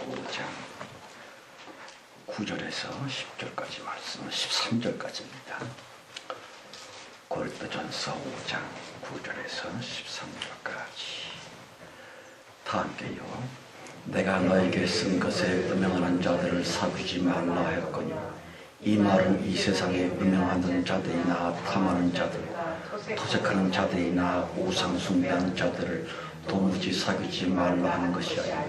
5장 9절에서 10절까지 말씀, 13절까지입니다. 고린도전서 5장 9절에서 13절까지 다 함께요. 내가 너에게 쓴 것에 음행하는 자들을 사귀지 말라 하였거니와 이 말은 이 세상에 음행하는 자들이나 탐하는 자들, 토색하는 자들이나 우상 숭배하는 자들을 도무지 사귀지 말라 하는 것이 아니라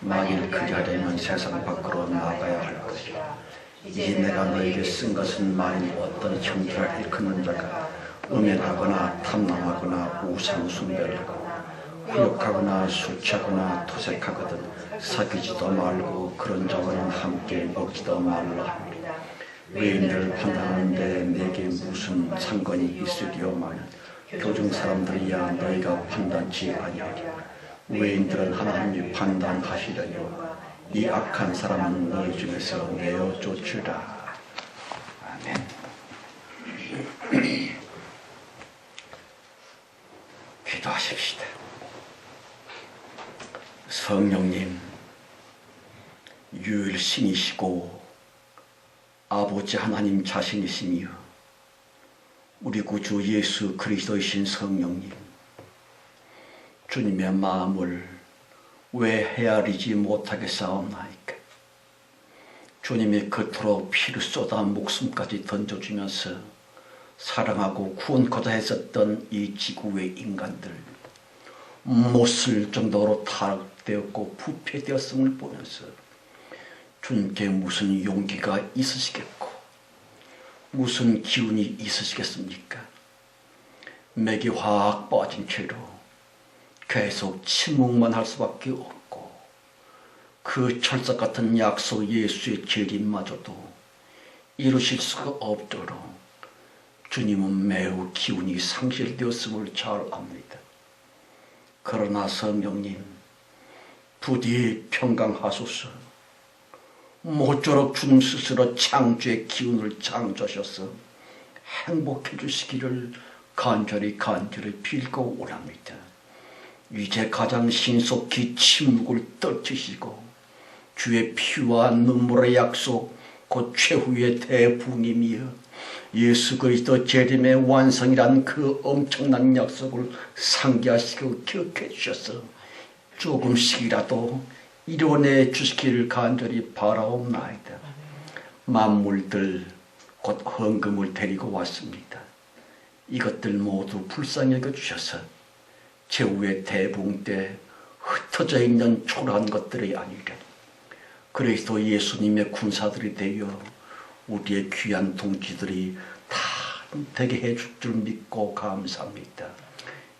만일 그리하려면 세상 밖으로 나가야 할 것이야. 이제 내가 너에게 쓴 것은 만일 어떤 형제를 일컫는 자가 음행하거나 탐망하거나 우상 숭배를 하거나 후욕하거나 술 취하거나 토색하거든 사귀지도 말고 그런 자와는 함께 먹지도 말라 합니다. 외인들을 판단하는데 내게 무슨 상관이 있으리오마는 교중 사람들이야 너희가 판단치 아니하리. 외인들은 하나님이 판단하시려니와 이 악한 사람은 너희 중에서 내어 쫓으라. 아멘. 기도하십시다. 성령님, 유일신이시고 아버지 하나님 자신이시며 우리 구주 예수 그리스도이신 성령님, 주님의 마음을 왜 헤아리지 못하겠사옵나이까? 주님이 그토록 피를 쏟아 목숨까지 던져주면서 사랑하고 구원코자 했었던 이 지구의 인간들 못쓸 정도로 타락되었고 부패되었음을 보면서 주님께 무슨 용기가 있으시겠고 무슨 기운이 있으시겠습니까? 맥이 확 빠진 채로 계속 침묵만 할 수밖에 없고 그 철석 같은 약속 예수의 재림마저도 이루실 수가 없도록 주님은 매우 기운이 상실되었음을 잘 압니다. 그러나 성령님, 부디 평강하소서. 모쪼록 주님 스스로 창조의 기운을 창조하셔서 행복해 주시기를 간절히 빌고 원합니다. 이제 가장 신속히 침묵을 떨치시고 주의 피와 눈물의 약속 곧 최후의 대부흥이며 예수 그리스도 재림의 완성이란 그 엄청난 약속을 상기하시고 기억해 주셔서 조금씩이라도 이뤄내 주시기를 간절히 바라옵나이다. 만물들 곧 헌금을 데리고 왔습니다. 이것들 모두 불쌍히 여겨주셔서 최후의 대부흥 때 흩어져 있는 초라한 것들이 아니라 그리스도 예수님의 군사들이 되어 우리의 귀한 동지들이 다 되게 해줄 줄 믿고 감사합니다.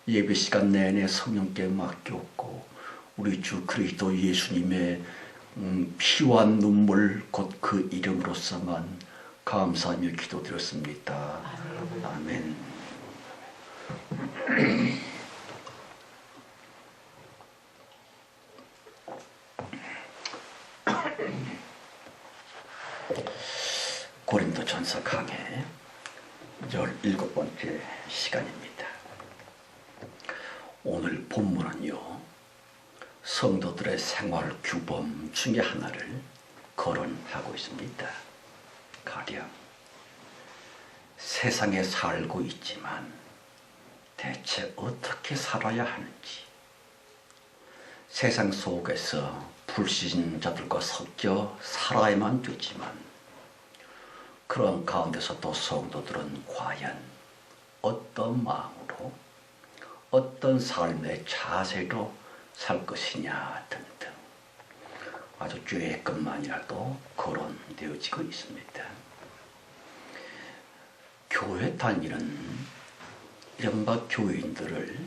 예배 시간 내내 성령께 맡겼고 우리 주 그리스도 예수님의 피와 눈물 곧 그 이름으로서만 감사하며 기도드렸습니다. 아멘. 고린도전서 강의 17번째 시간입니다. 오늘 본문은요, 성도들의 생활 규범 중에 하나를 거론하고 있습니다. 가령 세상에 살고 있지만 대체 어떻게 살아야 하는지, 세상 속에서 불신자들과 섞여 살아야만 되지만 그런 가운데서도 성도들은 과연 어떤 마음으로 어떤 삶의 자세로 살 것이냐 등등 아주 조금만이라도 거론되어지고 있습니다. 교회 다니는 이른바 교인들을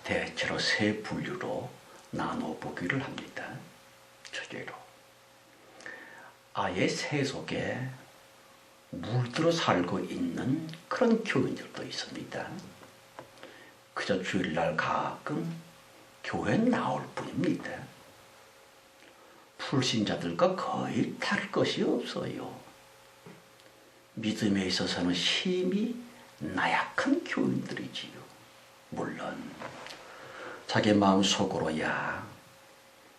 대체로 세 분류로 나눠보기를 합니다. 첫째로 아예 세속에 물들어 살고 있는 그런 교인들도 있습니다. 그저 주일날 가끔 교회 나올 뿐입니다. 불신자들과 거의 다를 것이 없어요. 믿음에 있어서는 힘이 나약한 교인들이지요. 물론 자기 마음속으로야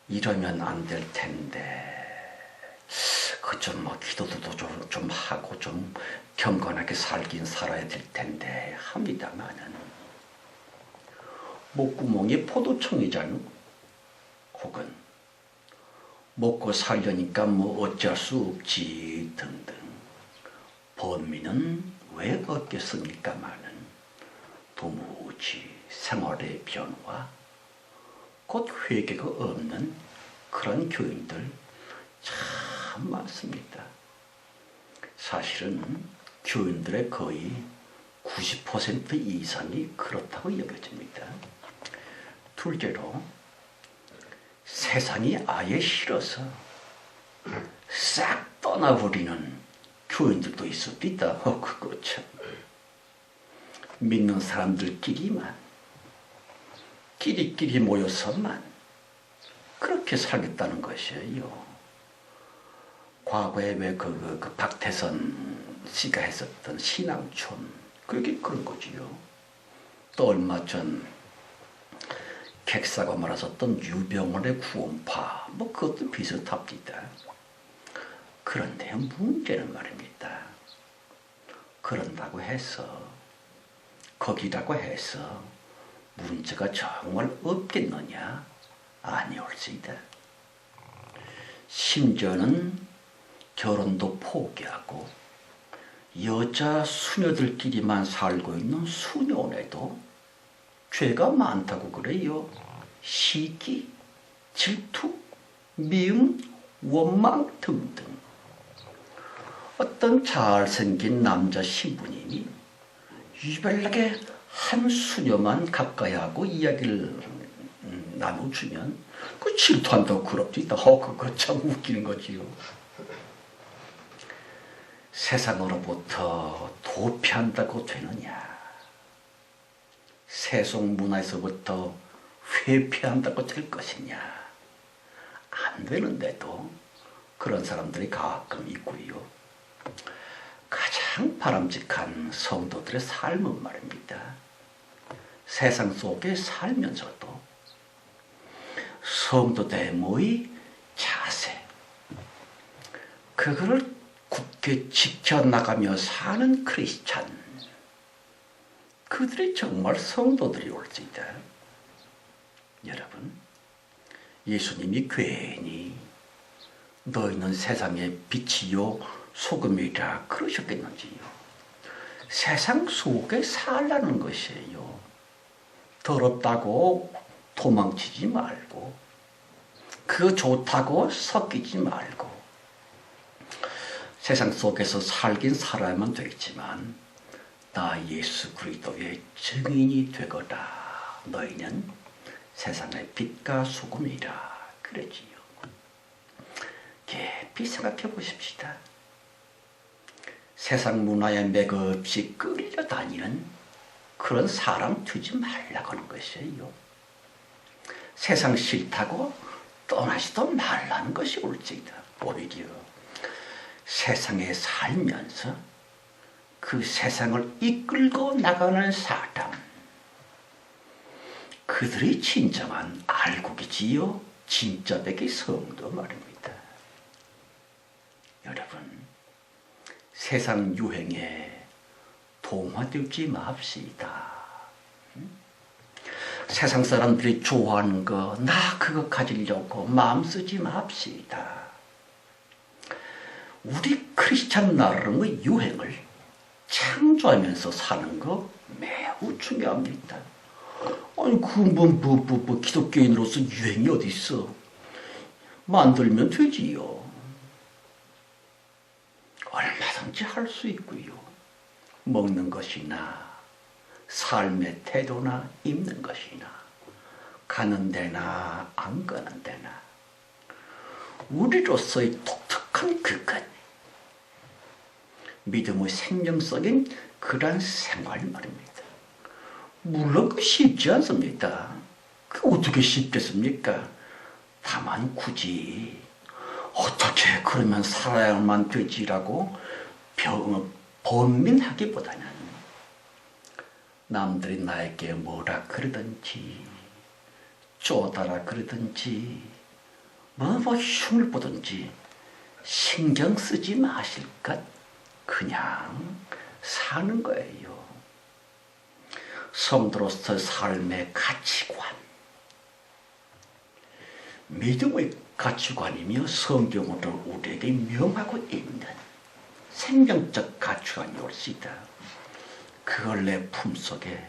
이러면 안 될 텐데 그 좀 뭐 기도도 좀 하고 좀 경건하게 살긴 살아야 될 텐데 합니다마는 목구멍이 포도청이잖아. 혹은 먹고 살려니까 뭐 어쩔 수 없지 등등 번민은 왜 없겠습니까마는 도무지 생활의 변화 곧 회개가 없는 그런 교인들 참 많습니다. 사실은 교인들의 거의 90% 이상이 그렇다고 여겨집니다. 둘째로 세상이 아예 싫어서 싹 떠나버리는 교인들도 있습니다. 그거 참 믿는 사람들끼리만 끼리끼리 모여서만 그렇게 살겠다는 것이에요. 과거에 왜 그 박태선 씨가 했었던 신앙촌 그게 그런 거지요. 또 얼마 전 객사가 말하셨던 유병원의 구원파 뭐 그것도 비슷합니다. 그런데 문제는 말입니다. 그런다고 해서 거기라고 해서 문제가 정말 없겠느냐? 아니올지다. 심지어는 결혼도 포기하고 여자 수녀들끼리만 살고 있는 수녀원에도 죄가 많다고 그래요. 시기, 질투, 미움, 원망 등등. 어떤 잘생긴 남자 신부님이 유별나게 한 수녀만 가까이 하고 이야기를 나눠주면 그 질투한다고 그럽디다. 그거 참 웃기는 거지요. 세상으로부터 도피한다고 되느냐? 세속 문화에서부터 회피한다고 될 것이냐? 안 되는데도 그런 사람들이 가끔 있고요. 가장 바람직한 성도들의 삶은 말입니다. 세상 속에 살면서도 성도됨의 자세, 그거를 굳게 지켜나가며 사는 크리스찬, 그들이 정말 성도들이 올지다. 여러분, 예수님이 괜히 너희는 세상의 빛이요 소금이라 그러셨겠는지요. 세상 속에 살라는 것이에요. 더럽다고 도망치지 말고 그거 좋다고 섞이지 말고 세상 속에서 살긴 살아야만 되겠지만 나 예수 그리스도의 증인이 되거라. 너희는 세상의 빛과 소금이라 그러지요. 깊이 생각해 보십시다. 세상 문화에 맥없이 끌려 다니는 그런 사람 두지 말라고 하는 것이에요. 세상 싫다고 떠나지도 말라는 것이 옳지다. 오히려 세상에 살면서 그 세상을 이끌고 나가는 사람, 그들이 진정한 알곡이지요. 진짜 백의 성도 말입니다. 여러분, 세상 유행에 동화되지 맙시다. 세상 사람들이 좋아하는 거, 나 그거 가지려고 마음 쓰지 맙시다. 우리 크리스찬 나름의 유행을 창조하면서 사는 거 매우 중요합니다. 아니, 뭐 기독교인으로서 유행이 어디 있어? 만들면 되지요. 얼마든지 할 수 있고요. 먹는 것이나 삶의 태도나 입는 것이나 가는 데나 안 가는 데나 우리로서의 독특한 그것, 믿음의 생명적인 그러한 생활 말입니다. 물론 그 쉽지 않습니다. 그 어떻게 쉽겠습니까? 다만 굳이 어떻게 그러면 살아야만 되지라고 번민하기보다는 남들이 나에게 뭐라 그러든지 쪼다라 그러든지 뭐 흉을 보든지 신경 쓰지 마실 것 그냥 사는 거예요. 성도로서 삶의 가치관, 믿음의 가치관이며 성경으로 우리에게 명하고 있는 생명적 가치관이 올 수 있다. 그걸 내 품속에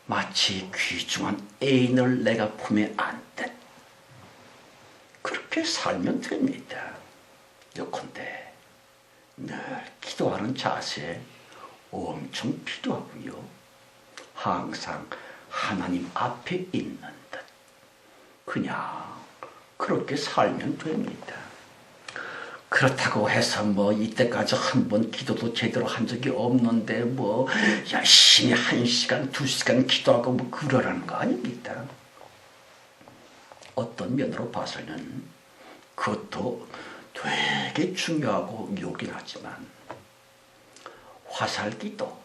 마치 귀중한 애인을 내가 품에 안듯 그렇게 살면 됩니다. 요컨대 늘 기도하는 자세 엄청 필요하고요. 항상 하나님 앞에 있는 듯 그냥 그렇게 살면 됩니다. 그렇다고 해서 이때까지 한 번 기도도 제대로 한 적이 없는데 열심히 1시간, 2시간 기도하고 그러라는 거 아닙니다. 어떤 면으로 봐서는 그것도 되게 중요하고 요긴 하지만 화살기도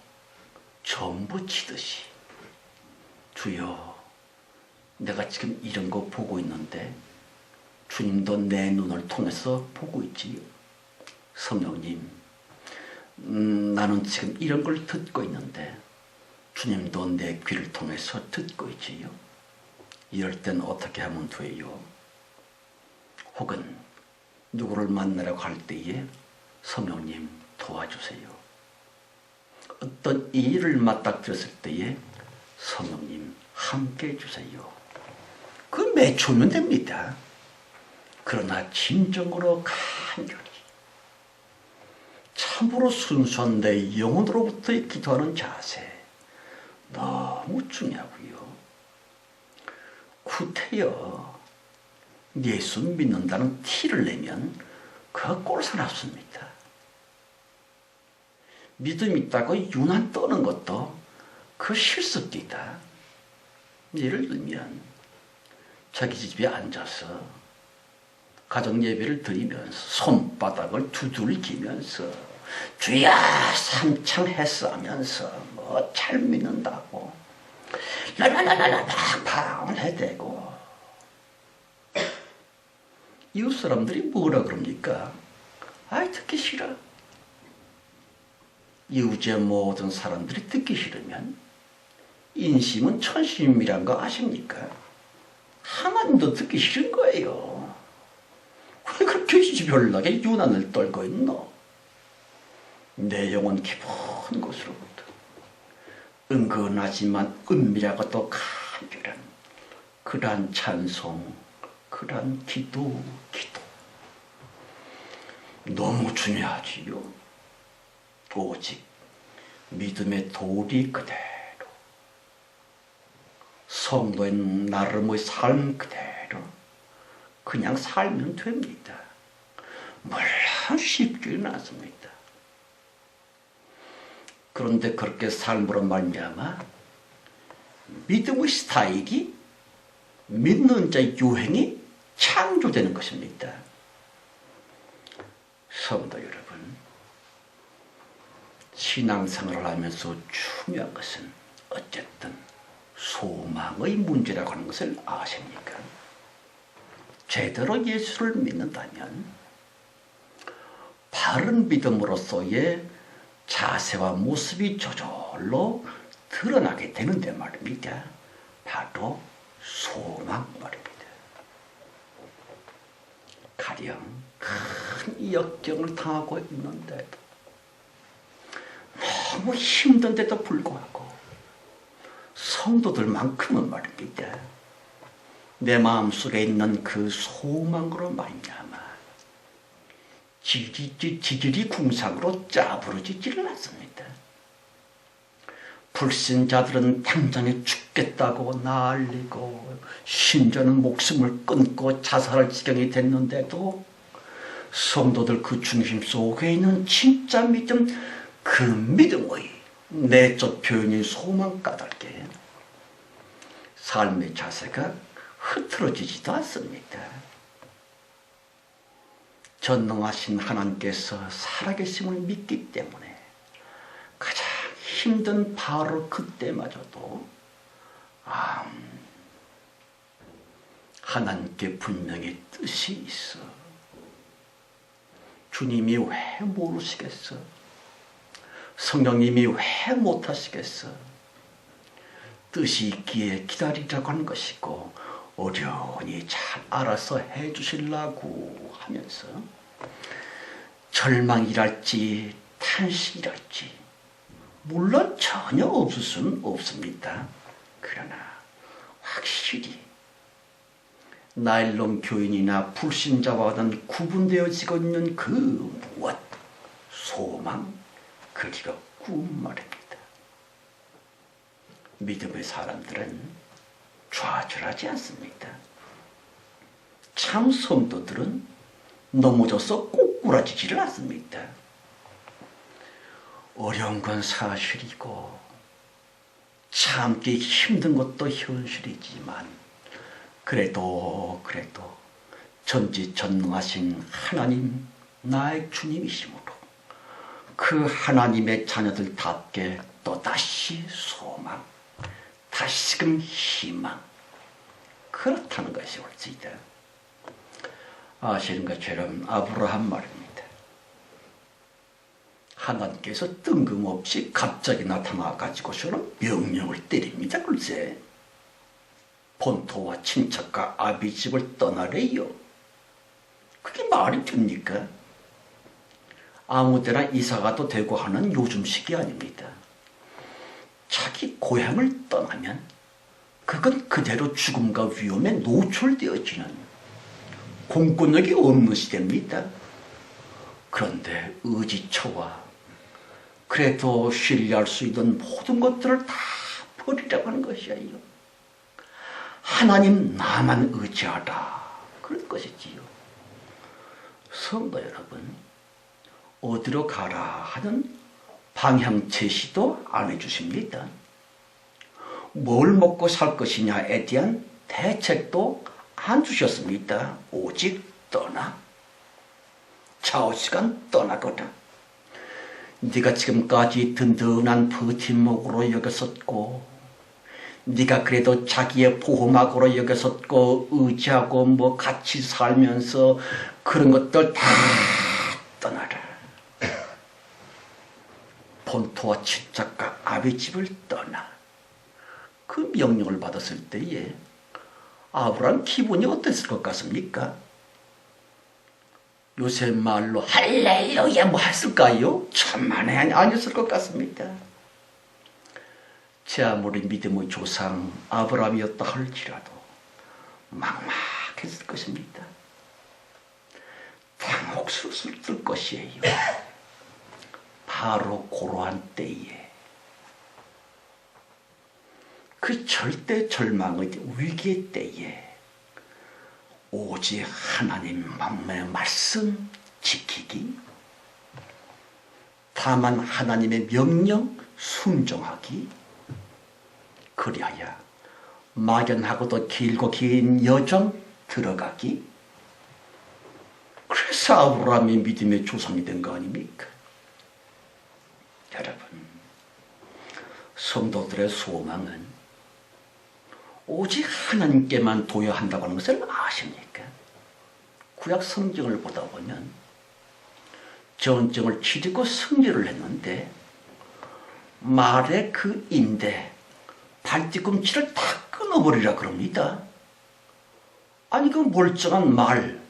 전부 치듯이 주여 내가 지금 이런 거 보고 있는데 주님도 내 눈을 통해서 보고 있지요. 성령님 나는 지금 이런 걸 듣고 있는데 주님도 내 귀를 통해서 듣고 있지요. 이럴 땐 어떻게 하면 돼요? 혹은 누구를 만나려고 할 때에 성령님 도와주세요. 어떤 일을 맞닥뜨렸을 때에 성령님 함께 해주세요. 그 맺추면 됩니다. 그러나 진정으로 간절히 참으로 순수한 내 영혼으로부터 기도하는 자세 너무 중요하고요. 구태여 예수 믿는다는 티를 내면 그거 꼴사납습니다. 믿음 있다고 유난 떠는 것도 그 실습이다. 예를 들면 자기 집에 앉아서 가정 예배를 드리면서 손바닥을 두들기면서 주야 삼창했어 하면서 잘 믿는다고 랄랄랄랄 팡팡 해대고 이웃 사람들이 뭐라 그럽니까? 아이 듣기 싫어. 이웃의 모든 사람들이 듣기 싫으면 인심은 천심이란 거 아십니까? 하나님도 듣기 싫은 거예요. 왜 그렇게 지별나게 유난을 떨고 있노? 내 영혼 깊은 곳으로부터 은근하지만 은밀하고 또 간절한 그러한 찬송, 그러한 기도 너무 중요하지요. 오직 믿음의 도리 그대로 성도의 나름의 삶 그대로 그냥 살면 됩니다. 물론 쉽지는 않습니다. 그런데 그렇게 삶으로 말미암아 믿음의 스타일이 믿는 자의 유행이 창조되는 것입니다. 성도 여러분, 신앙생활을 하면서 중요한 것은 어쨌든 소망의 문제라고 하는 것을 아십니까? 제대로 예수를 믿는다면 바른 믿음으로서의 자세와 모습이 저절로 드러나게 되는데 말입니다. 바로 소망 말입니다. 가령 큰 역경을 당하고 있는데도 너무 힘든데도 불구하고 성도들만큼은 말입니다. 내 마음속에 있는 그 소망으로 말미암아 지질이 궁상으로 짜부러지지를 않습니다. 불신자들은 당장에 죽겠다고 난리고 심지어는 목숨을 끊고 자살할 지경이 됐는데도 성도들 그 중심 속에 있는 진짜 믿음, 그 믿음의 내적 표현인 소망 까닭에 삶의 자세가 흐트러지지도 않습니다. 전능하신 하나님께서 살아계심을 믿기 때문에 가장 힘든 바로 그때마저도 하나님께 분명히 뜻이 있어. 주님이 왜 모르시겠어? 성령님이 왜 못하시겠어? 뜻이 있기에 기다리라고 하는 것이고 어려우니 잘 알아서 해주시려고 하면서 절망이랄지 탄식이랄지 물론 전혀 없을 수는 없습니다. 그러나 확실히 나일론 교인이나 불신자와는 구분되어지고 있는 그 무엇, 소망, 그리고 꿈 말입니다. 믿음의 사람들은 좌절하지 않습니다. 참 성도들은 넘어져서 꼬꾸라지지를 않습니다. 어려운 건 사실이고 참기 힘든 것도 현실이지만 그래도 전지전능하신 하나님 나의 주님이시므로 그 하나님의 자녀들답게 또다시 소망, 다시금 희망, 그렇다는 것이 옳지다. 아시는 것처럼 아브라함 말입니다. 하나님께서 뜬금없이 갑자기 나타나가지고서는 명령을 때립니다. 글쎄 본토와 친척과 아비 집을 떠나래요. 그게 말이 됩니까? 아무데나 이사가도 되고 하는 요즘식이 아닙니다. 자기 고향을 떠나면 그건 그대로 죽음과 위험에 노출되어지는 공권력이 없는 시대입니다. 그런데 의지처와 그래도 신뢰할 수 있는 모든 것들을 다 버리라고 하는 것이에요. 하나님 나만 의지하라 그런 것이지요. 성도 여러분, 어디로 가라 하는 방향 제시도 안 해주십니다. 뭘 먹고 살 것이냐에 대한 대책도 안 주셨습니다. 오직 떠나. 좌우시간 떠나거라. 네가 지금까지 든든한 버팀목으로 여겼었고 네가 그래도 자기의 보호막으로 여겼었고 의지하고 뭐 같이 살면서 그런 것들 다 떠나라. 본토와 친척과 아비집을 떠나. 그 명령을 받았을 때에 아브라함 기분이 어땠을 것 같습니까? 요새 말로 할렐루야 뭐 했을까요? 천만에 아니었을 것 같습니다. 제 아무리 믿음의 조상 아브라함이었다 할지라도 막막했을 것입니다. 당혹스러웠을 것이에요. 바로 그러한 때에 그 절대 절망의 위기의 때에 오직 하나님 만물의 말씀 지키기, 다만 하나님의 명령 순종하기, 그리하여 막연하고도 길고 긴 여정 들어가기. 그래서 아브라함이 믿음의 조상이 된 거 아닙니까? 여러분, 성도들의 소망은 오직 하나님께만 도여한다고 하는 것을 아십니까? 구약 성경을 보다 보면 전쟁을 치르고 승리를 했는데 말의 그 인대, 발뒤꿈치를 다 끊어버리라 그럽니다. 아니 그 멀쩡한 말,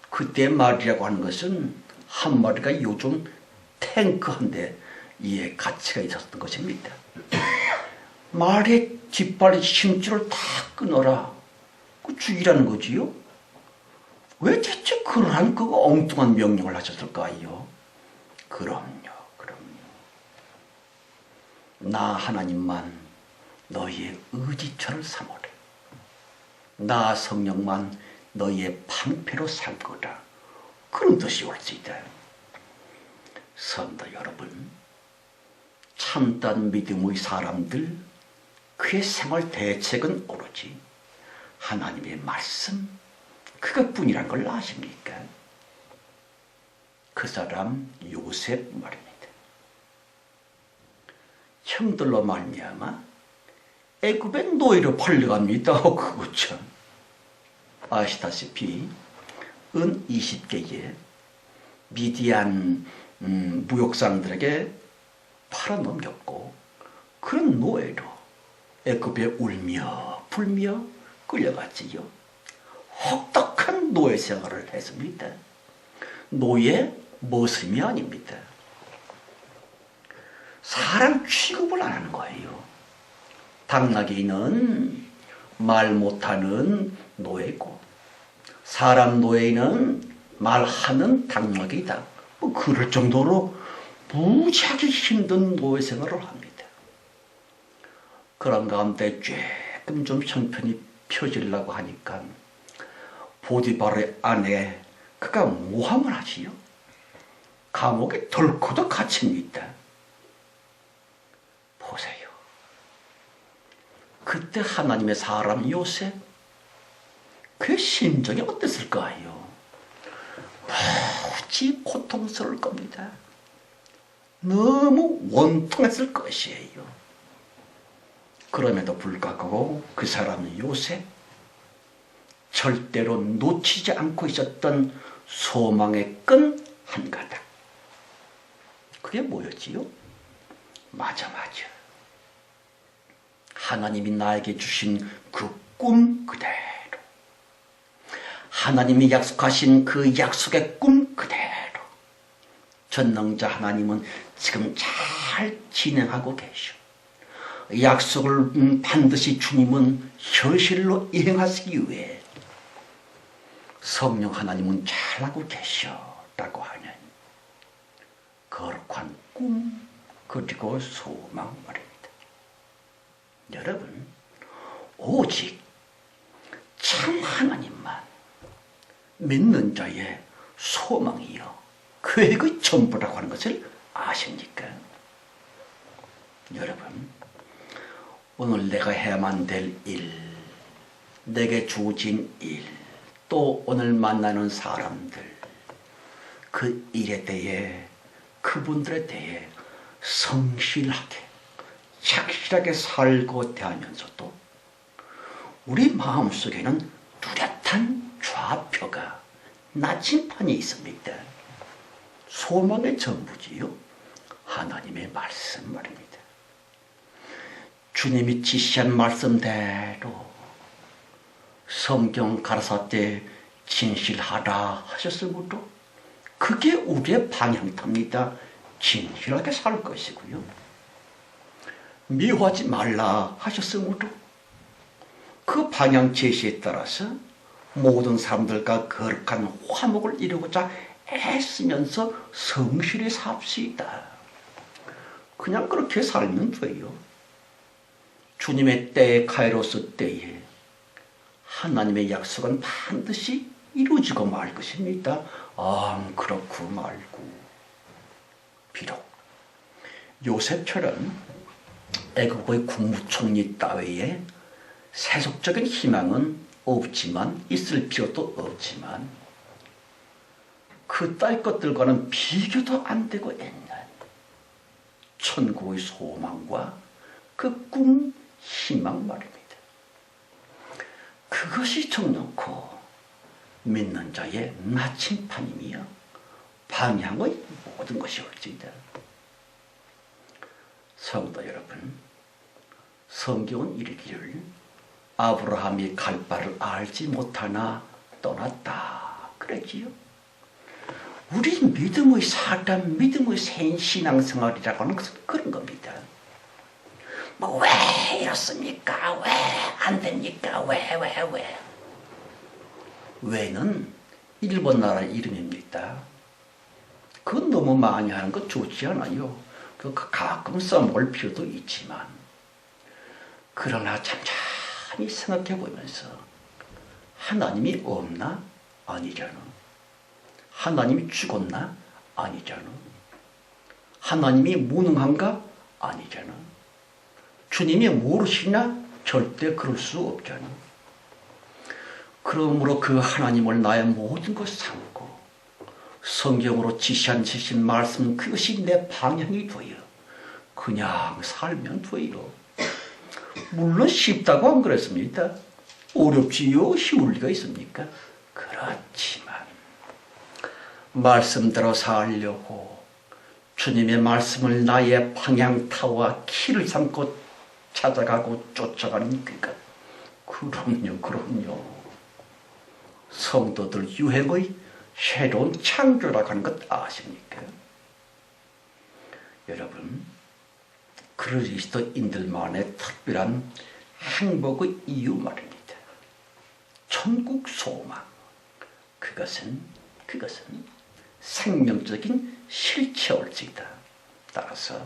그때 말이라고 하는 것은 한 마리가 요즘 탱크 한 대의 가치가 있었던 것입니다. 말의 뒷발 심줄을 다 끊어라. 그 죽이라는 거지요. 왜 대체 그러한 그 엉뚱한 명령을 하셨을까요? 그럼요. 나 하나님만 너희의 의지처를 삼으라. 나 성령만 너희의 방패로 삼거라. 그런 뜻이 옳지다. 성도 여러분, 참된 믿음의 사람들, 그의 생활 대책은 오로지 하나님의 말씀, 그것뿐이란 걸 아십니까? 그 사람 요셉 말입니다. 형들로 말미암아 애굽의 노예로 팔려갑니다. 그거 참. 아시다시피 은 20개의 미디안 무역상들에게 팔아넘겼고 그런 노예로 애굽에 울며 불며 끌려갔지요. 혹독한 노예 생활을 했습니다. 노예 모습이 아닙니다. 사람 취급을 안 하는 거예요. 당나귀는 말 못하는 노예고 사람 노예는 말하는 당나귀다. 뭐 그럴 정도로 무지하게 힘든 노예 생활을 합니다. 그런 가운데 조금 좀 형편이 펴지려고 하니까 보디발의 아내 그가 모함을 하지요. 감옥에 덜커덕 갇힙니다. 보세요. 그때 하나님의 사람 요셉 그의 심정이 어땠을까요? 무지 고통스러울 겁니다. 너무 원통했을 것이에요. 그럼에도 불구하고 그 사람 요셉 절대로 놓치지 않고 있었던 소망의 끈 한 가닥. 그게 뭐였지요? 맞아. 하나님이 나에게 주신 그 꿈 그대로. 하나님이 약속하신 그 약속의 꿈 그대로. 전능자 하나님은 지금 잘 진행하고 계셔. 약속을 반드시 주님은 현실로 이행하시기 위해 성령 하나님은 잘하고 계셔라고 하는 거룩한 꿈 그리고 소망 말입니다. 여러분 오직 참 하나님만 믿는 자의 소망이요 계획의 전부라고 하는 것을 아십니까? 여러분 오늘 내가 해야만 될 일, 내게 주어진 일, 또 오늘 만나는 사람들, 그 일에 대해 그분들에 대해 성실하게 착실하게 살고 대하면서도 우리 마음속에는 뚜렷한 좌표가 나침판이 있습니다. 소망의 전부지요. 하나님의 말씀 말입니다. 주님이 지시한 말씀대로 성경 가라사대 진실하라 하셨으므로 그게 우리의 방향탑니다. 진실하게 살 것이고요. 미워하지 말라 하셨으므로 그 방향 제시에 따라서 모든 사람들과 거룩한 화목을 이루고자 애쓰면서 성실히 삽시다. 그냥 그렇게 살면 돼요. 주님의 때에 카이로스 때에 하나님의 약속은 반드시 이루어지고 말 것입니다. 그렇고 말고. 비록 요셉처럼 애국의 국무총리 따위에 세속적인 희망은 없지만 있을 필요도 없지만 그 딸 것들과는 비교도 안 되고 있는 천국의 소망과 그 꿈, 희망 말입니다. 그것이 정놓고 믿는 자의 나침판이며 방향의 모든 것이 올지이다. 성도 여러분, 성경은 이르기를 아브라함이 갈 바를 알지 못하나 떠났다 그랬지요. 우리 믿음의 사람, 믿음의 신앙생활이라고 하는 것은 그런 겁니다. 왜 이렇습니까? 왜 안 됩니까? 왜? 왜는 일본 나라 이름입니다. 그건 너무 많이 하는 거 좋지 않아요. 가끔 써먹을 필요도 있지만 그러나 잠잠히 생각해 보면서 하나님이 없나? 아니잖아. 하나님이 죽었나? 아니잖아. 하나님이 무능한가? 아니잖아. 주님이 모르시나? 절대 그럴 수 없잖아. 그러므로 그 하나님을 나의 모든 것 삼고 성경으로 지시한 말씀 그것이 내 방향이 되어 그냥 살면 돼요. 물론 쉽다고 안 그랬습니다. 어렵지요? 쉬울 리가 있습니까? 그렇지만 말씀대로 살려고 주님의 말씀을 나의 방향타와 키를 삼고 찾아가고 쫓아가는 그것, 그럼요. 성도들 유행의 새로운 창조라고 하는 것 아십니까? 여러분, 그리스도인들만의 특별한 행복의 이유 말입니다. 천국 소망. 그것은 생명적인 실체일지이다. 따라서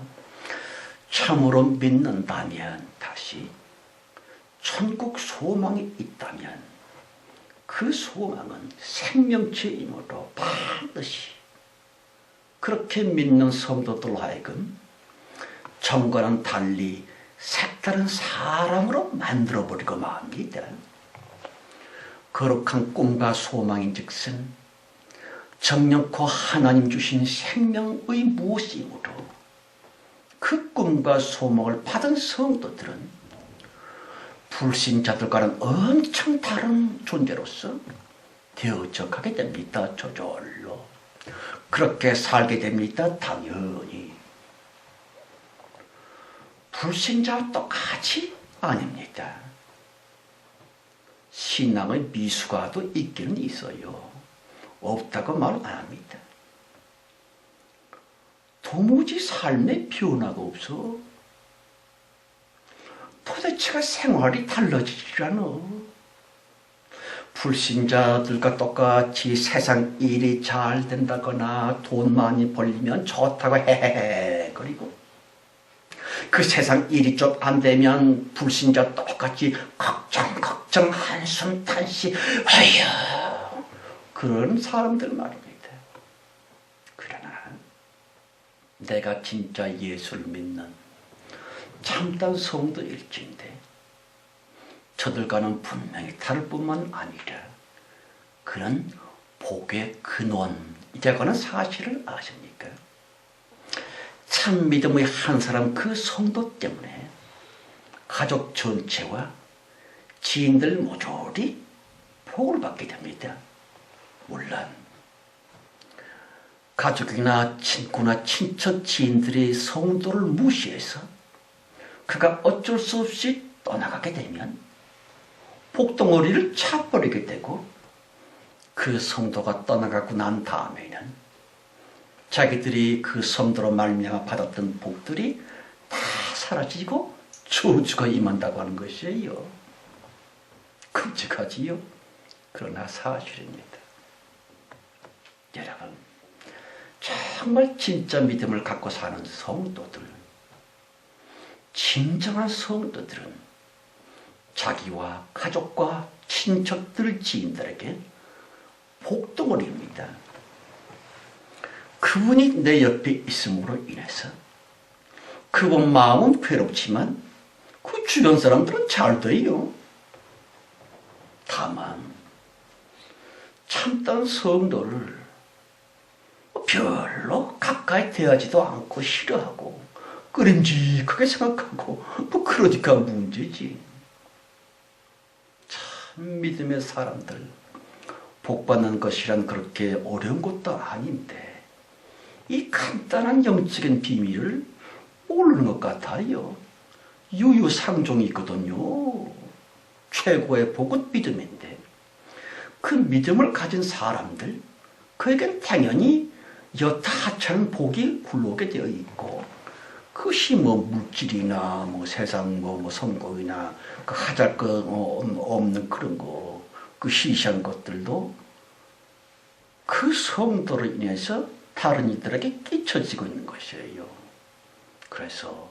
참으로 믿는다면, 다시 천국 소망이 있다면 그 소망은 생명체이므로 반드시 그렇게 믿는 성도들 하여금 전과는 달리 색다른 사람으로 만들어버리고 맙니다. 거룩한 꿈과 소망인즉슨 정령코 하나님 주신 생명의 무엇이므로 그 꿈과 소망을 받은 성도들은 불신자들과는 엄청 다른 존재로서 되어져 가게 됩니다. 저절로 그렇게 살게 됩니다. 당연히 불신자와 똑같이 아닙니다. 신앙의 미숙아도 있기는 있어요. 없다고 말 안 합니다. 도무지 삶의 변화가 없어. 도대체가 생활이 달라지지 않아. 불신자들과 똑같이 세상 일이 잘 된다거나 돈 많이 벌리면 좋다고 헤헤헤 그리고 그 세상 일이 좀 안 되면 불신자 똑같이 걱정 한숨 탄식 아휴 그런 사람들 말입니다. 그러나 내가 진짜 예수를 믿는 참된 성도일진데 저들과는 분명히 다를 뿐만 아니라 그런 복의 근원이라고 하는 사실을 아십니까? 참 믿음의 한 사람 그 성도 때문에 가족 전체와 지인들 모조리 복을 받게 됩니다. 물론 가족이나 친구나 친척 지인들이 성도를 무시해서 그가 어쩔 수 없이 떠나가게 되면 복덩어리를 차버리게 되고 그 성도가 떠나가고 난 다음에는 자기들이 그 성도로 말미암아 받았던 복들이 다 사라지고 저주가 임한다고 하는 것이에요. 끔찍하지요? 그러나 사실입니다. 여러분, 정말 진짜 믿음을 갖고 사는 성도들, 진정한 성도들은 자기와 가족과 친척들, 지인들에게 복덩어리입니다. 그분이 내 옆에 있음으로 인해서 그분 마음은 괴롭지만 그 주변 사람들은 잘 돼요. 다만 참된 성도를 별로 가까이 대하지도 않고 싫어하고 끄림직하게 생각하고 그러니까 문제지. 참 믿음의 사람들 복받는 것이란 그렇게 어려운 것도 아닌데 이 간단한 영적인 비밀을 모르는 것 같아요. 유유상종이 있거든요. 최고의 복은 믿음인데 그 믿음을 가진 사람들 그에겐 당연히 여타 하찮은 복이 굴러오게 되어 있고 그것이 물질이나 세상 성공이나 그 하잘 거 없는 그런 거 그 시시한 것들도 그 성도로 인해서 다른 이들에게 끼쳐지고 있는 것이에요. 그래서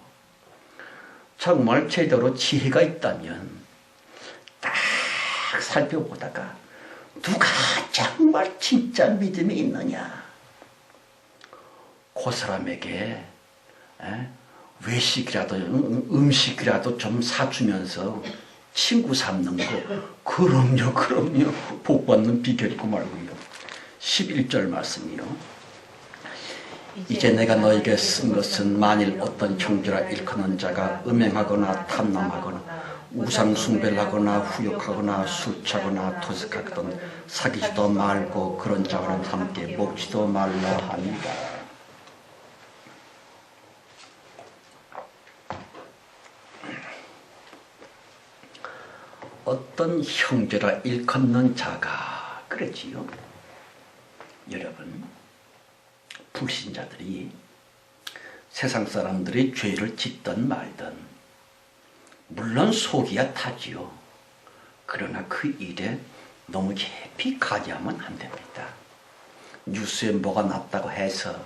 정말 제대로 지혜가 있다면 딱 살펴보다가 누가 정말 진짜 믿음이 있느냐 그 사람에게 외식이라도 음식이라도 좀 사주면서 친구 삼는 거 그럼요 복받는 비결이고 말고요. 11절 말씀이요. 이제 내가 너에게 쓴 것은 만일 어떤 형제라 일컫는 자가 음행하거나 탐남하거나 우상 숭배를 하거나 후욕하거나 술 취하거나 토색하거든 사귀지도 말고 그런 자와는 함께 먹지도 말라 합니다. 어떤 형제라 일컫는 자가 그랬지요. 여러분, 불신자들이 세상 사람들이 죄를 짓든 말든 물론 속이야 타지요. 그러나 그 일에 너무 깊이 가지하면 안 됩니다. 뉴스에 뭐가 났다고 해서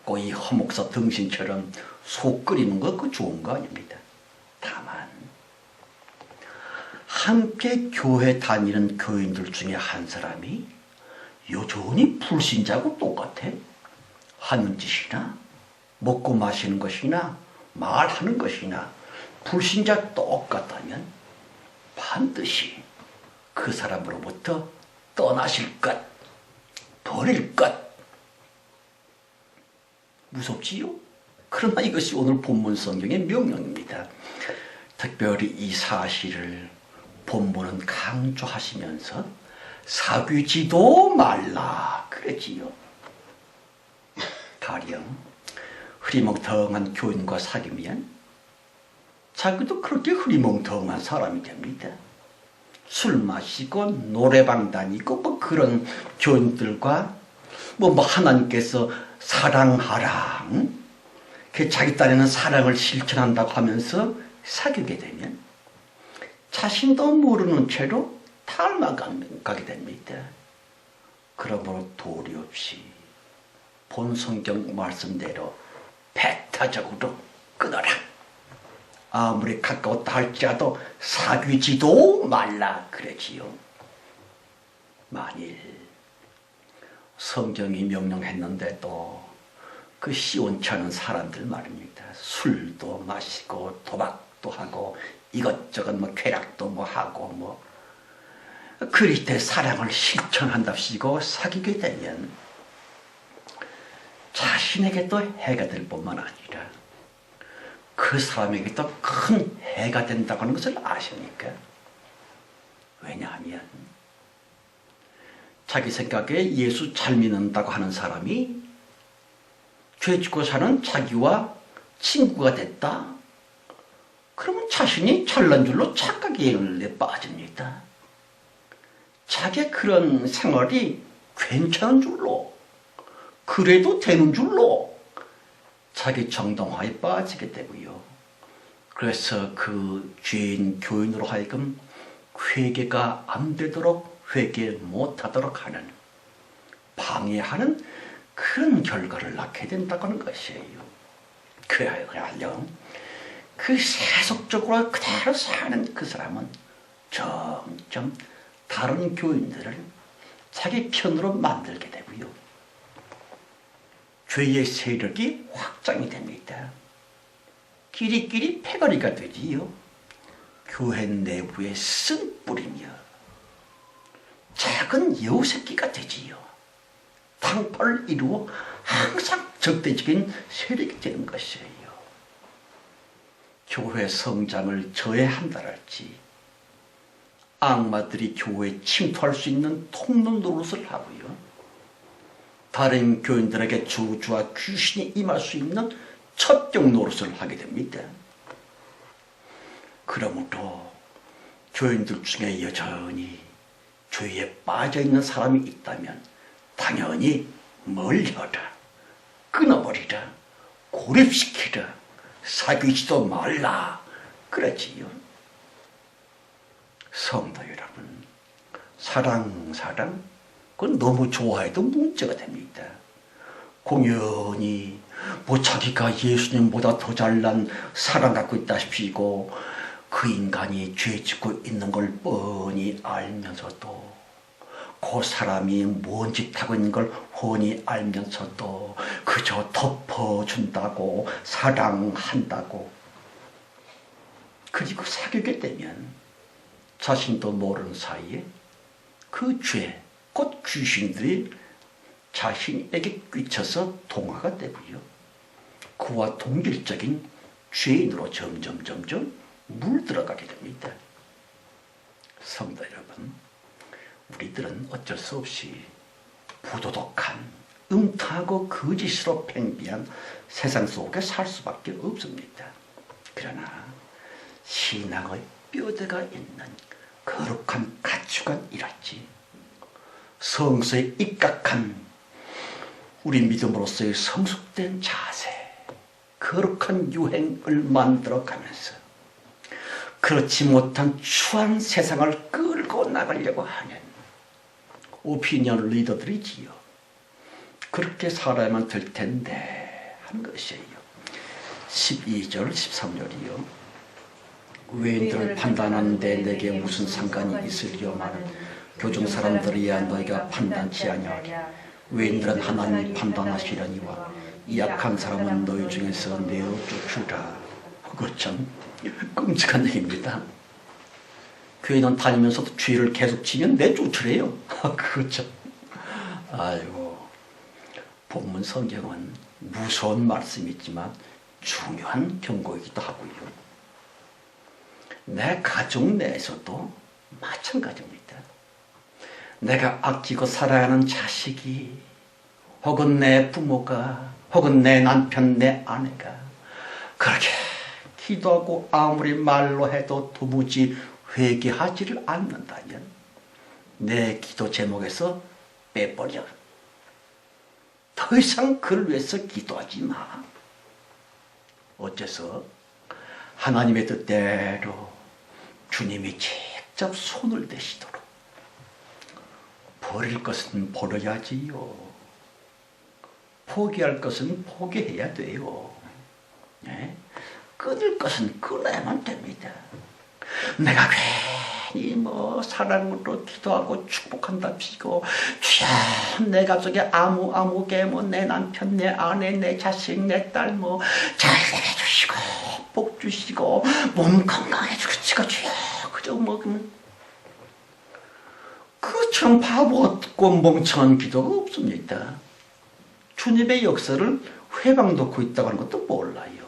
꼭 이 허목사 등신처럼 속 끓이는 거 그거 좋은 거 아닙니다. 다만 함께 교회 다니는 교인들 중에 한 사람이 여전히 불신자하고 똑같아. 하는 짓이나 먹고 마시는 것이나 말하는 것이나 불신자 똑같다면 반드시 그 사람으로부터 떠나실 것, 버릴 것. 무섭지요? 그러나 이것이 오늘 본문 성경의 명령입니다. 특별히 이 사실을 본문은 강조하시면서 사귀지도 말라 그랬지요. 가령 흐리멍텅한 교인과 사귀면 자기도 그렇게 흐리멍텅한 사람이 됩니다. 술 마시고 노래방 다니고 뭐 그런 교인들과 뭐 하나님께서 사랑하라, 그 자기 딴에는 사랑을 실천한다고 하면서 사귀게 되면 자신도 모르는 채로 닮아가게 됩니다. 그러므로 도리 없이 본 성경 말씀대로 배타적으로 끊어라. 아무리 가까웠다 할지라도 사귀지도 말라 그랬지요. 만일 성경이 명령했는데도 그 시원치 않은 사람들 말입니다. 술도 마시고 도박도 하고 이것저것 뭐 쾌락도 뭐 하고 뭐 그리스도의 사랑을 실천한답시고 사귀게 되면 자신에게도 해가 될 뿐만 아니라 그 사람에게도 큰 해가 된다고 하는 것을 아십니까? 왜냐하면 자기 생각에 예수 잘 믿는다고 하는 사람이 죄 짓고 사는 자기와 친구가 됐다. 그러면 자신이 잘난 줄로 착각에 빠집니다. 자기의 그런 생활이 괜찮은 줄로, 그래도 되는 줄로 자기 정당화에 빠지게 되고요. 그래서 그 죄인 교인으로 하여금 회개가 안 되도록 회개 못하도록 하는, 방해하는 그런 결과를 낳게 된다고 하는 것이에요. 그래야요. 그 세속적으로 그대로 사는 그 사람은 점점 다른 교인들을 자기 편으로 만들게 되고요. 죄의 세력이 확장이 됩니다. 끼리끼리 패거리가 되지요. 교회 내부에 쓴뿌리며 작은 여우새끼가 되지요. 당파를 이루어 항상 적대적인 세력이 되는 것이에요. 교회 성장을 저해한다랄지 악마들이 교회에 침투할 수 있는 통로 노릇을 하고요. 다른 교인들에게 저주와 귀신이 임할 수 있는 첩경 노릇을 하게 됩니다. 그러므로 교인들 중에 여전히 죄에 빠져있는 사람이 있다면 당연히 멀려라, 끊어버리라, 고립시키라, 사귀지도 말라 그랬지요. 성도 여러분, 사랑 그건 너무 좋아해도 문제가 됩니다. 공연히 뭐 자기가 예수님보다 더 잘난 사랑 갖고 있다시피고 그 인간이 죄 짓고 있는 걸 뻔히 알면서도, 그 사람이 뭔 짓 하고 있는 걸 훤히 알면서도 그저 덮어준다고, 사랑한다고, 그리고 사귀게 되면 자신도 모르는 사이에 그 죄, 곧 귀신들이 자신에게 끼쳐서 동화가 되고요. 그와 동질적인 죄인으로 점점 물들어가게 됩니다. 성도 여러분, 우리들은 어쩔 수 없이 부도덕한, 음탕하고 거짓으로 팽비한 세상 속에 살 수밖에 없습니다. 그러나 신앙의 뼈대가 있는 거룩한 가축은이랄지, 성서에 입각한 우리 믿음으로서의 성숙된 자세, 거룩한 유행을 만들어가면서 그렇지 못한 추한 세상을 끌고 나가려고 하는 오피니언 리더들이지요. 그렇게 살아야만 될 텐데 하는 것이에요. 12절 13절이요. 외인들을 판단하는데 내게 무슨 상관이 있으려마는 교중 사람들이야 너희가 판단치 아니하리. 외인들은 하나님이 판단하시려니와 이 약한 사람은 너희 중에서 내어 쫓으라. 그거 참 끔찍한 얘기입니다. 교회는 다니면서도 죄를 계속 지면 내쫓으래요. 그거 참. 아이고, 본문 성경은 무서운 말씀이지만 중요한 경고이기도 하고요. 내 가족 내에서도 마찬가지입니다. 내가 아끼고 사랑하는 자식이, 혹은 내 부모가, 혹은 내 남편, 내 아내가 그렇게 기도하고 아무리 말로 해도 도무지 회개하지를 않는다면 내 기도 제목에서 빼버려. 더 이상 그를 위해서 기도하지 마. 어째서 하나님의 뜻대로 주님이 직접 손을 대시도록 버릴 것은 버려야지요. 포기할 것은 포기해야 돼요. 네? 끊을 것은 끊어야만 됩니다. 내가 괜히 사랑으로 기도하고 축복한답시고, 주여 내 가족에 아무개 내 남편, 내 아내, 내 자식, 내 딸 잘 해주시고 복 주시고 몸 건강해주시고 주여, 그저 그처럼 바보 같고 멍청한 기도가 없습니다. 주님의 역사를 회방 놓고 있다고 하는 것도 몰라요.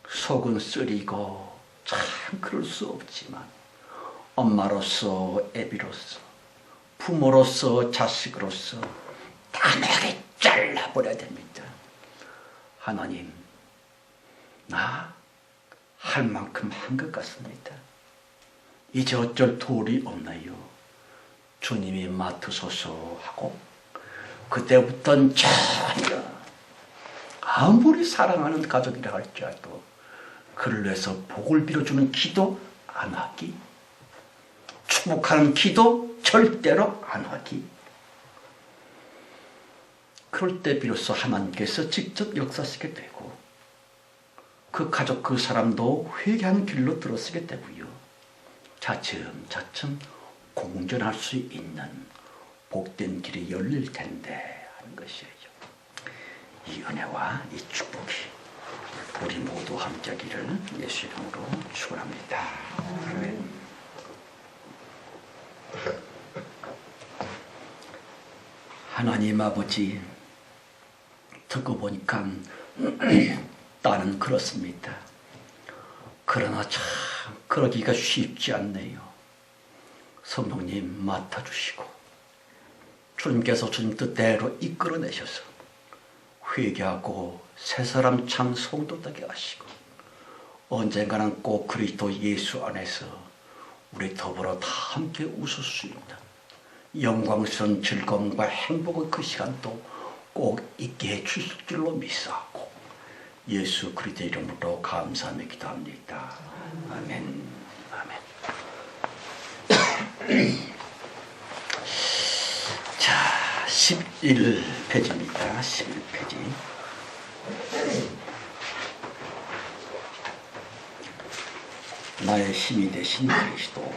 속은 쓰리고 참 그럴 수 없지만 엄마로서, 애비로서, 부모로서, 자식으로서 단호하게 잘라버려야 됩니다. 하나님, 나 할 만큼 한 것 같습니다. 이제 어쩔 도리 없나요? 주님이 맡으소서 하고, 그때부터는 전혀 아무리 사랑하는 가족이라 할지라도 그를 위해서 복을 빌어주는 기도 안 하기, 축복하는 기도 절대로 안 하기. 그럴 때 비로소 하나님께서 직접 역사하시게 되고 그 가족 그 사람도 회개하는 길로 들어서게 되고요. 차츰차츰 공존할 수 있는 복된 길이 열릴 텐데 하는 것이에요. 이 은혜와 이 축복이 우리 모두 함께하기를 예수 이름으로 축원합니다. 아멘. 하나님 아버지, 듣고 보니까 나는 그렇습니다. 그러나 참 그러기가 쉽지 않네요. 성령님 맡아주시고 주님께서 주님 뜻대로 이끌어내셔서 회개하고 새 사람 참 성도 되게 하시고 언젠가는 꼭 그리스도 예수 안에서 우리 더불어 다 함께 웃을 수 있는 영광스러운 즐거움과 행복의 그 시간도 꼭 있게 해주실 줄로 믿사오고 예수 그리스도 이름으로 감사하며 기도합니다. 아멘. 아멘. 자, 11페이지입니다. 11페이지. 나의 힘이 되신 그리스도.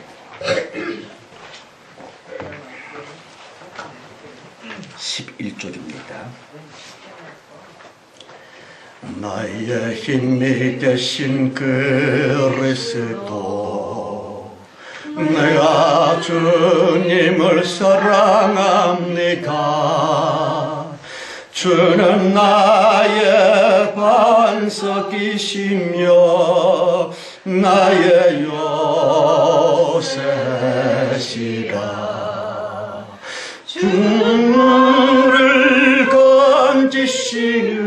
11쪽입니다. 나의 힘이 되신 그리스도, 내가 주님을 사랑합니다. 주는 나의 반석이시며 나의 요새시라. 주를 건지시는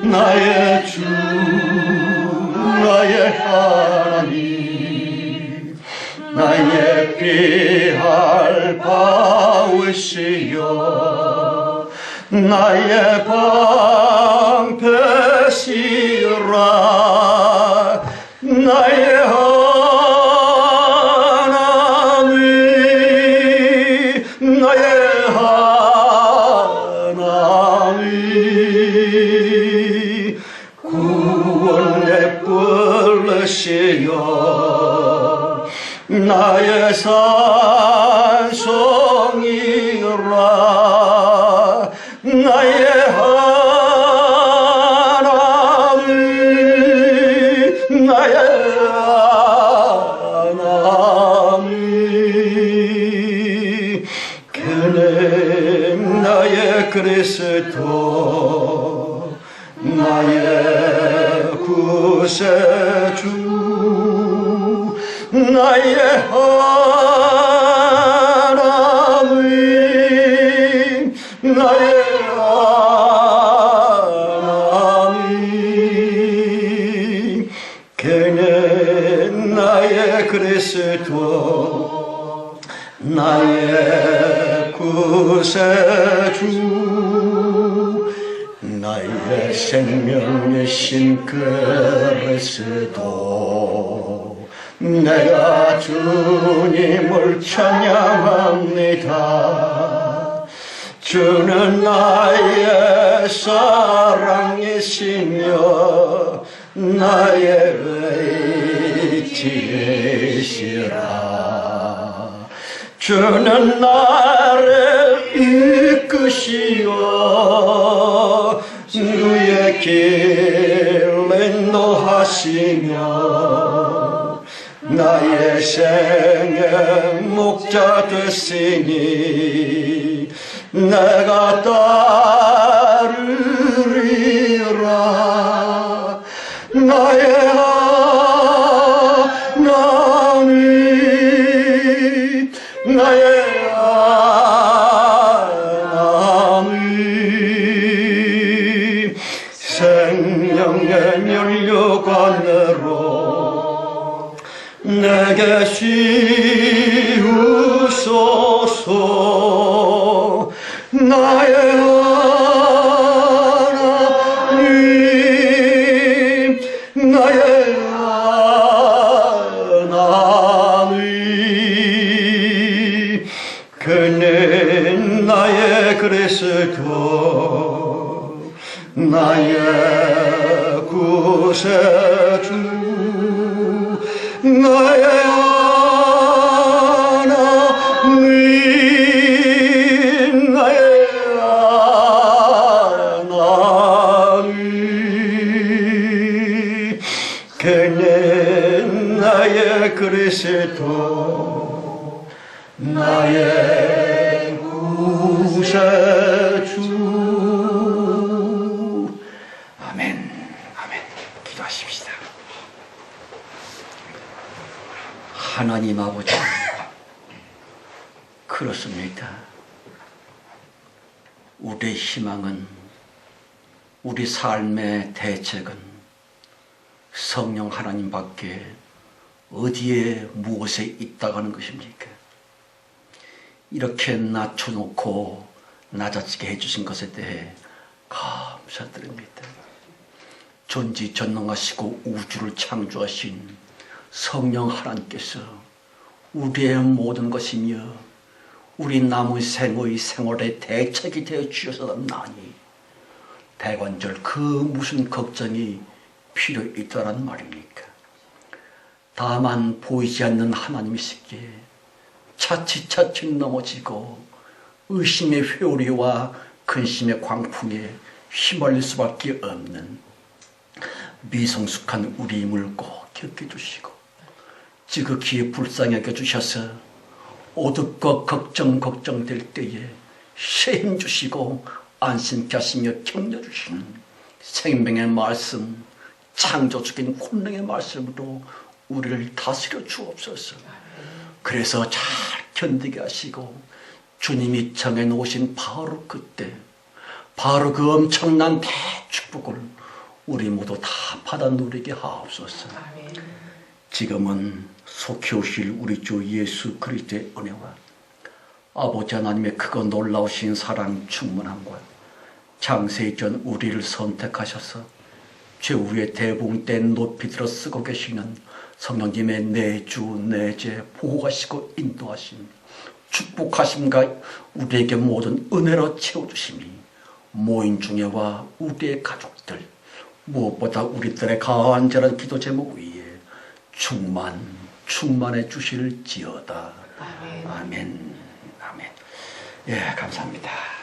나의 주 나의 하나님, 나의 피할 바위시여 나의 방패시라. 나의 하나님, 나의 하나님, 구원의 뿔시여 나의 산성이라. 나의 하나님, 나의 하나님, 그는 나의 그리스도 나의 구세주 나의 하나님, 나의 하나님, 그는 나의 그리스도 나의 구세주 나의 생명이신 그리스도. 내가 주님을 찬양합니다. 주는 나의 사랑이시며 나의 의지이시라. 주는 나를 이끄시어 주의 길을 인도하시며 나의 생의 목자 되시니 내가 따르리라. 나의 하나님, 나의 하나님, 생명의 면류관으로 내게 씌우소서. 나의 하나님, 나의 하나님, 그는 나의 그리스도 나의 구세주 나의 하나님, 나의 하나님, 그는 나의 그리스도 나의 구세주. 아멘. 아멘. 기도하십시다. 하나님 아버지, 그렇습니다. 우리의 희망은, 우리 삶의 대책은 성령 하나님밖에 어디에 무엇에 있다고 하는 것입니까? 이렇게 낮춰놓고 낮아지게 해주신 것에 대해 감사드립니다. 전지전능하시고 우주를 창조하신 성령 하나님께서 우리의 모든 것이며 우리 남은 생의 생활의 대책이 되어 주셨나니 대관절 그 무슨 걱정이 필요 있다란 말입니까? 다만 보이지 않는 하나님이시기에 차츰차츰 넘어지고 의심의 회오리와 근심의 광풍에 휘말릴 수밖에 없는 미성숙한 우리 힘을 꼭 겪게 주시고 지극히 불쌍하게 주셔서 어둡고 걱정될 때에 힘 주시고 안심케 하시며 격려 주시는 생명의 말씀, 창조적인 권능의 말씀으로 우리를 다스려 주옵소서. 그래서 잘 견디게 하시고 주님이 정해놓으신 바로 그때, 바로 그 엄청난 대축복을 우리 모두 다 받아 누리게 하옵소서. 지금은 속히 오실 우리 주 예수 그리스도의 은혜와 아버지 하나님의 크고 놀라우신 사랑 충만함과 창세전 우리를 선택하셔서 최후의 대봉 때 높이 들어 쓰고 계시는 성령님의 내주 내재 보호하시고 인도하심, 축복하심과 우리에게 모든 은혜로 채워주심이 모인 중에와 우리의 가족들, 무엇보다 우리들의 간절한 기도 제목 위에 충만해 주실지어다. 아멘. 아멘. 예, 감사합니다.